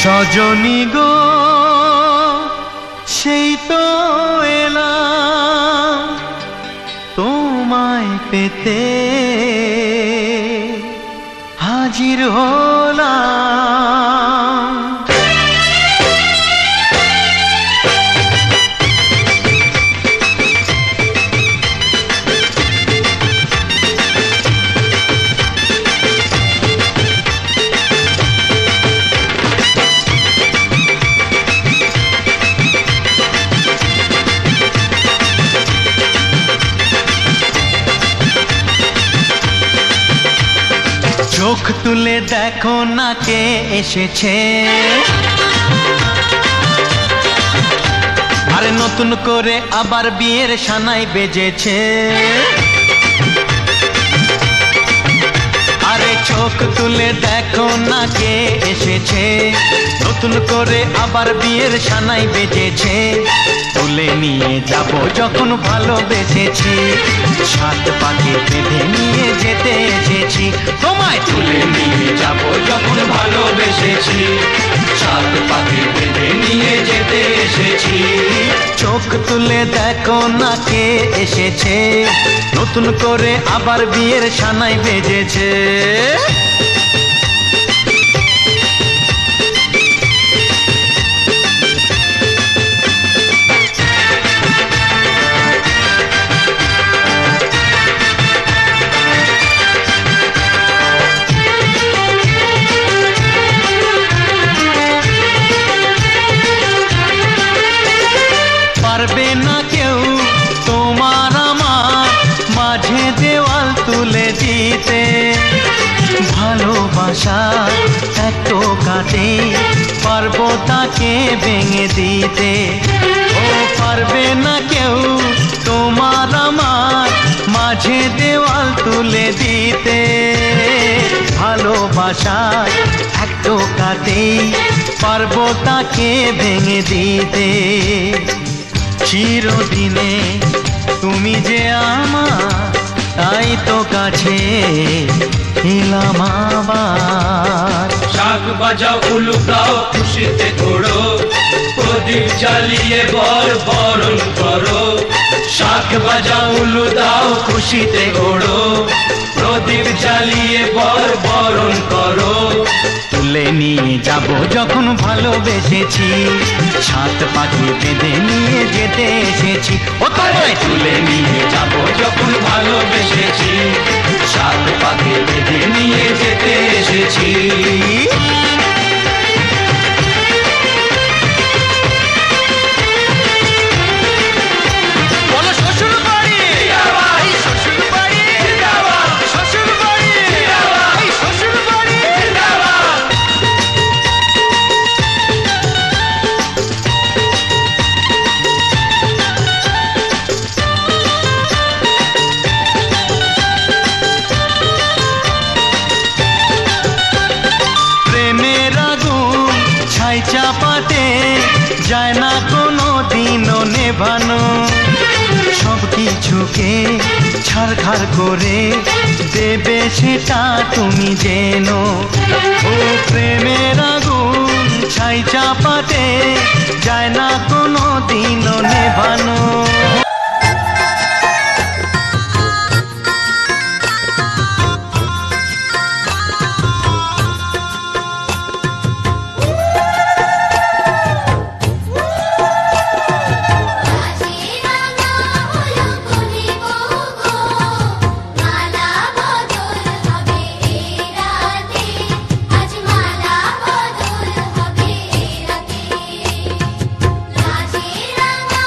সজনী গো সেই তো এলাম তোমায় পেতে হাজির হলাম। চোখ তুলে দেখো না কে এসেছে, আরে নতুন করে আবার বিয়ের সানাই বেজেছে। আরে চোখ তুলে দেখো না কে এসেছে, নতুন করে আবার বিয়ের সানাই বেজেছে। তুলে নিয়ে যাব যখন ভালোবেসেছি, সাত পাকে বেঁধে নিয়ে যেতে এসেছি। তোমায় তুলে নিয়ে যাব যখন ভালোবেসেছি, সাত পাকে বেঁধে নিয়ে যেতে এসেছি। চোখ তুলে দেখো না কে এসেছে, নতুন করে আবার বিয়ের সানাই বেজেছে। পারবে না কেউ তোমার আমার মাঝে দেওয়াল তুলে দিতে, ভালোবাসা এত কাটে পারবো তাকে ভেঙে দিতে। ও পারবে না কেউ তোমার আমার মাঝে দেওয়াল তুলে দিতে, ভালোবাসা এত কাটে পারবো তাকে ভেঙে দিতে। চিরদিনে তুমি যে আমার, তাই তো কাছে এলাম আবার। শাক বাজাও উলু গাও খুশিতে ঘোড়ো, প্রদীপ জ্বালিয়ে বরণ করো। শাক বাজাও উলু দাও খুশিতে ঘোড়ো, প্রদীপ জ্বালিয়ে বরণ করো। তুলে নিয়ে যাব যখন ভালোবেসেছি, সাত পাখি বেঁধে নিয়ে যেতে এসেছি। ও তোমায় তুলে নিয়ে যাব যখন ভালোবেসেছি, সাত পাখি বেঁধে নিয়ে যেতে এসেছি। চাপাতে যায় না কোনো দিনও নেভানো, সব কিছুকে ছাড়খাড় করে দেবে সেটা তুমি জেনো। ও প্রেমের আগুন ছাই চাপাতে যায় না কোনো দিনও নেভানো। রাজে রাঙা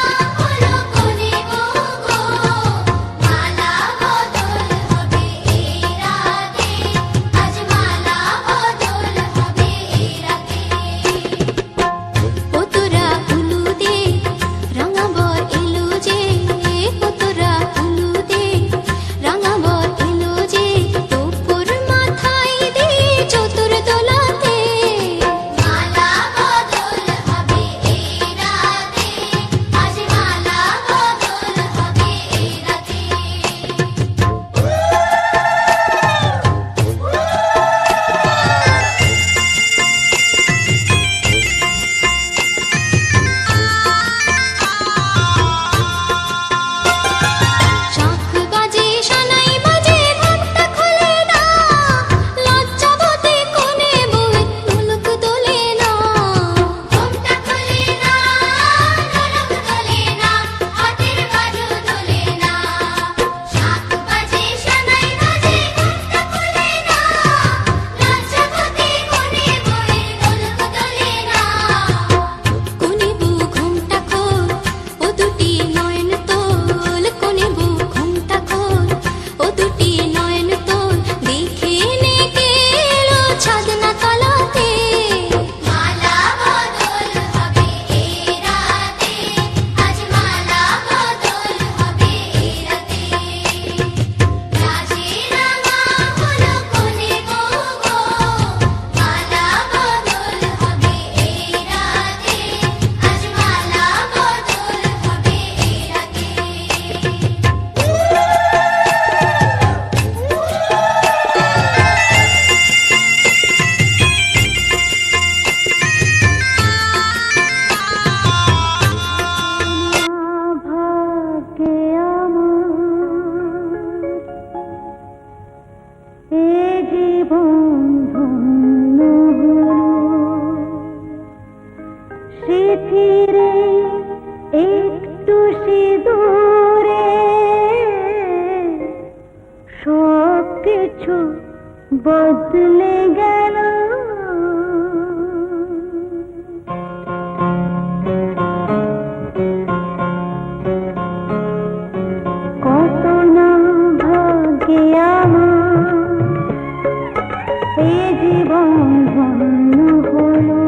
বদলে গেল। কত না ভাগ্যে আমার এ জীবন ধন্য হলো,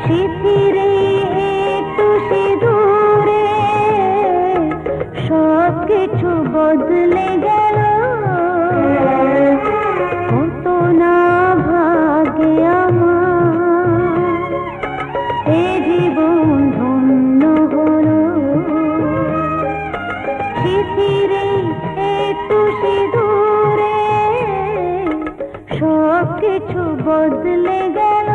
শিথিরে একটু সিঁদুরে সব কিছু বদলে গেল। কত না ভাগ্যে আমার এ জীবন ধন্য হলো, শিথিরে একটু সিঁদুরে সব কিছু বদলে গেল।